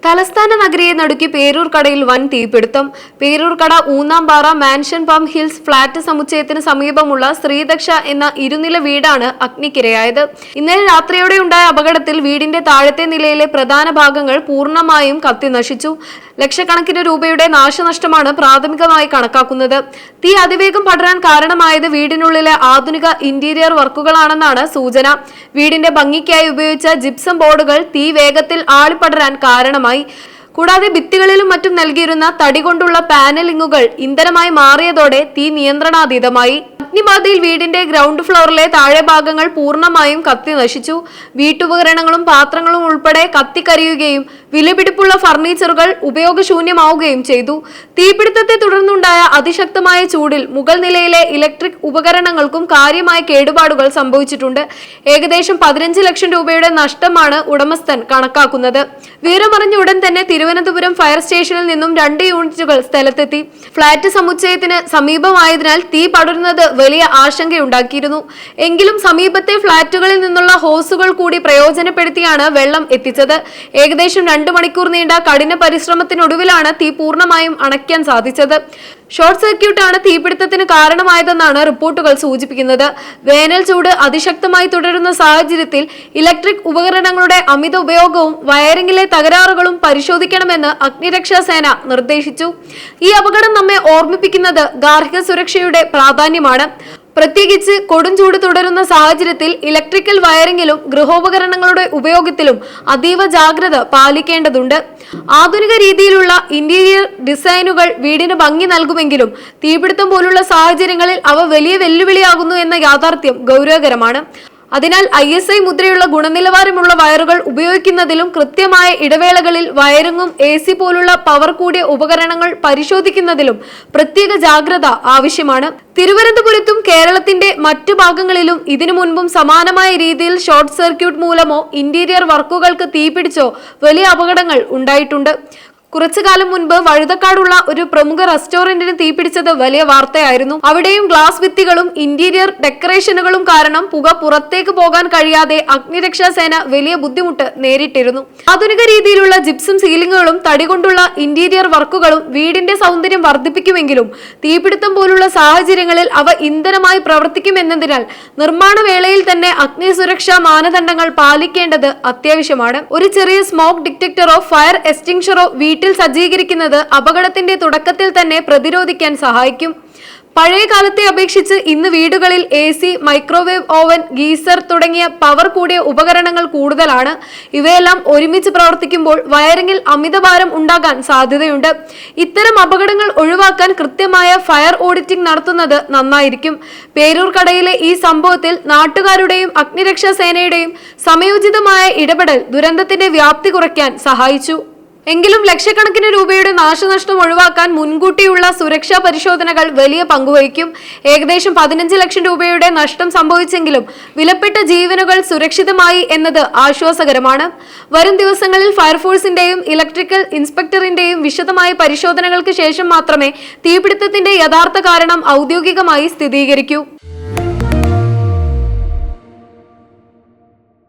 തലസ്ഥാന നഗരിയെ നടുക്കി പേരൂർക്കടയിൽ വൻ തീപിടുത്തം. Peroorkada Oonnampara mansion pump hills flat സമുച്ചയത്തിന് സമീപമുള്ള ശ്രീദക്ഷ എന്ന ഇരുനില വീടാണ് അഗ്നിക്കിരയായത്. ഇന്നലെ രാത്രിയോടെ ഉണ്ടായ അപകടത്തിൽ വീടിന്റെ താഴത്തെ നിലയിലെ പ്രധാന ഭാഗങ്ങൾ പൂർണ്ണമായും കത്തിനശിച്ചു. ലക്ഷക്കണക്കിന് രൂപയുടെ നാശനഷ്ടമാണ് പ്രാഥമികമായി കണക്കാക്കുന്നത്. തീ അതിവേഗം പടരാൻ കാരണമായത് വീടിനുള്ളിലെ ആധുനിക ഇന്റീരിയർ വർക്കുകളാണെന്നാണ് സൂചന. വീടിന്റെ ഭംഗിക്കായി ഉപയോഗിച്ച ജിപ്സം ബോർഡുകൾ തീ വേഗത്തിൽ ആളിപ്പടരാൻ കാരണമായി. കൂടാതെ ഭിത്തികളിലും മറ്റും നൽകിയിരുന്ന തടി കൊണ്ടുള്ള പാനലിങ്ങുകൾ ഇന്ധനമായി മാറിയതോടെ തീ നിയന്ത്രണാതീതമായി. അഗ്നിബാധയിൽ വീടിന്റെ ഗ്രൗണ്ട് ഫ്ലോറിലെ താഴെ ഭാഗങ്ങൾ പൂർണ്ണമായും കത്തി നശിച്ചു. വീട്ടുപകരണങ്ങളും പാത്രങ്ങളും ഉൾപ്പെടെ കത്തിക്കരിയുകയും വിലപിടിപ്പുള്ള ഫർണിച്ചറുകൾ ഉപയോഗശൂന്യമാവുകയും ചെയ്തു. തീപിടുത്തത്തെ തുടർന്നുണ്ടായ അതിശക്തമായ ചൂടിൽ മുകൾ നിലയിലെ ഇലക്ട്രിക് ഉപകരണങ്ങൾക്കും കാര്യമായ കേടുപാടുകൾ സംഭവിച്ചിട്ടുണ്ട്. ഏകദേശം 15 ലക്ഷം രൂപയുടെ നഷ്ടമാണ് ഉടമസ്ഥൻ കണക്കാക്കുന്നത്. വിവരമറിഞ്ഞ ഉടൻ തന്നെ തിരുവനന്തപുരം ഫയർ സ്റ്റേഷനിൽ നിന്നും 2 യൂണിറ്റുകൾ സ്ഥലത്തെത്തി. ഫ്ളാറ്റ് സമുച്ചയത്തിന് സമീപമായതിനാൽ തീ പടരുന്നത് വലിയ ആശങ്കയുണ്ടാക്കിയിരുന്നു. എങ്കിലും സമീപത്തെ ഫ്ളാറ്റുകളിൽ നിന്നുള്ള ഹോസുകൾ കൂടി പ്രയോജനപ്പെടുത്തിയാണ് വെള്ളം എത്തിച്ചത്. ഏകദേശം 2 മണിക്കൂർ നീണ്ട കഠിന പരിശ്രമത്തിനൊടുവിലാണ് തീ പൂർണ്ണമായും അണയ്ക്കാൻ സാധിച്ചത്. ഷോർട്ട് സർക്യൂട്ടാണ് തീപിടുത്തത്തിന് കാരണമായതെന്നാണ് റിപ്പോർട്ടുകൾ സൂചിപ്പിക്കുന്നത്. വേനൽ ചൂട് അതിശക്തമായി തുടരുന്ന സാഹചര്യത്തിൽ ഇലക്ട്രിക് ഉപകരണങ്ങളുടെ അമിത ഉപയോഗവും വയറിംഗിലെ തകരാറുകളും പരിശോധിക്കണമെന്ന് അഗ്നിരക്ഷാ സേന നിർദ്ദേശിച്ചു. ഈ അപകടം നമ്മെ ഓർമ്മിപ്പിക്കുന്നത് ഗാർഹിക സുരക്ഷയുടെ പ്രാധാന്യമാണ്. പ്രത്യേകിച്ച് കൊടുംചൂട് തുടരുന്ന സാഹചര്യത്തിൽ ഇലക്ട്രിക്കൽ വയറിംഗിലും ഗൃഹോപകരണങ്ങളുടെ ഉപയോഗത്തിലും അതീവ ജാഗ്രത പാലിക്കേണ്ടതുണ്ട്. ആധുനിക രീതിയിലുള്ള ഇന്റീരിയർ ഡിസൈനുകൾ വീടിന് ഭംഗി നൽകുമെങ്കിലും തീപിടുത്തം പോലുള്ള സാഹചര്യങ്ങളിൽ അവ വലിയ വെല്ലുവിളിയാകുന്നു എന്ന യാഥാർത്ഥ്യം ഗൗരവകരമാണ്. അതിനാൽ ISI മുദ്രയുള്ള ഗുണനിലവാരമുള്ള വയറുകൾ ഉപയോഗിക്കുന്നതിലും കൃത്യമായ ഇടവേളകളിൽ വയറിങ്ങും AC പോലുള്ള പവർ കൂടിയ ഉപകരണങ്ങൾ പരിശോധിക്കുന്നതിലും പ്രത്യേക ജാഗ്രത ആവശ്യമാണ്. തിരുവനന്തപുരത്തും കേരളത്തിന്റെ മറ്റു ഭാഗങ്ങളിലും ഇതിനു മുൻപും സമാനമായ രീതിയിൽ ഷോർട്ട് സർക്യൂട്ട് മൂലമോ ഇന്റീരിയർ വർക്കുകൾക്ക് തീപിടിച്ചോ വലിയ അപകടങ്ങൾ ഉണ്ടായിട്ടുണ്ട്. കുറച്ചു കാലം മുൻപ് വഴുതക്കാടുള്ള ഒരു പ്രമുഖ റെസ്റ്റോറന്റിന് തീപിടിച്ചത് വലിയ വാർത്തയായിരുന്നു. അവിടെയും ഗ്ലാസ് ഭിത്തികളും ഇന്റീരിയർ ഡെക്കറേഷനുകളും കാരണം പുക പുറത്തേക്ക് പോകാൻ കഴിയാതെ അഗ്നിരക്ഷാ സേന വലിയ ബുദ്ധിമുട്ട് നേരിട്ടിരുന്നു. ആധുനിക രീതിയിലുള്ള ജിപ്സം സീലിംഗുകളും തടി കൊണ്ടുള്ള ഇന്റീരിയർ വർക്കുകളും വീടിന്റെ സൗന്ദര്യം വർദ്ധിപ്പിക്കുമെങ്കിലും തീപിടുത്തം പോലുള്ള സാഹചര്യങ്ങളിൽ അവ ഇന്ധനമായി പ്രവർത്തിക്കുമെന്നതിനാൽ നിർമ്മാണ വേളയിൽ തന്നെ അഗ്നി സുരക്ഷാ മാനദണ്ഡങ്ങൾ പാലിക്കേണ്ടത് അത്യാവശ്യമാണ്. ഒരു ചെറിയ സ്മോക്ക് ഡിറ്റക്ടറോ ഫയർ എക്സ്റ്റിംഗ്ഷറോ വീട്ടിൽ സജ്ജീകരിക്കുന്നത് അപകടത്തിന്റെ തുടക്കത്തിൽ തന്നെ പ്രതിരോധിക്കാൻ സഹായിക്കും. പഴയ കാലത്തെ അപേക്ഷിച്ച് ഇന്ന് വീടുകളിൽ AC, മൈക്രോവേവ് ഓവൻ, ഗീസർ തുടങ്ങിയ പവർ കൂടിയ ഉപകരണങ്ങൾ കൂടുതലാണ്. ഇവയെല്ലാം ഒരുമിച്ച് പ്രവർത്തിക്കുമ്പോൾ വയറിംഗിൽ അമിതഭാരം ഉണ്ടാകാൻ സാധ്യതയുണ്ട്. ഇത്തരം അപകടങ്ങൾ ഒഴിവാക്കാൻ കൃത്യമായ ഫയർ ഓഡിറ്റിംഗ് നടത്തുന്നത് നന്നായിരിക്കും. പേരൂർക്കടയിലെ ഈ സംഭവത്തിൽ നാട്ടുകാരുടെയും അഗ്നിരക്ഷാ സേനയുടെയും സമയോചിതമായ ഇടപെടൽ ദുരന്തത്തിന്റെ വ്യാപ്തി കുറയ്ക്കാൻ സഹായിച്ചു. എങ്കിലും ലക്ഷക്കണക്കിന് രൂപയുടെ നാശനഷ്ടം ഒഴിവാക്കാൻ മുൻകൂട്ടിയുള്ള സുരക്ഷാ പരിശോധനകൾ വലിയ പങ്കുവഹിക്കും. ഏകദേശം 15 ലക്ഷം രൂപയുടെ നഷ്ടം സംഭവിച്ചെങ്കിലും വിലപ്പെട്ട ജീവനുകൾ സുരക്ഷിതമായി എന്നത് ആശ്വാസകരമാണ്. വരും ദിവസങ്ങളിൽ ഫയർഫോഴ്സിന്റെയും ഇലക്ട്രിക്കൽ ഇൻസ്പെക്ടറിന്റെയും വിശദമായ പരിശോധനകൾക്ക് ശേഷം മാത്രമേ തീപിടുത്തത്തിന്റെ യഥാർത്ഥ കാരണം ഔദ്യോഗികമായി സ്ഥിരീകരിക്കൂ.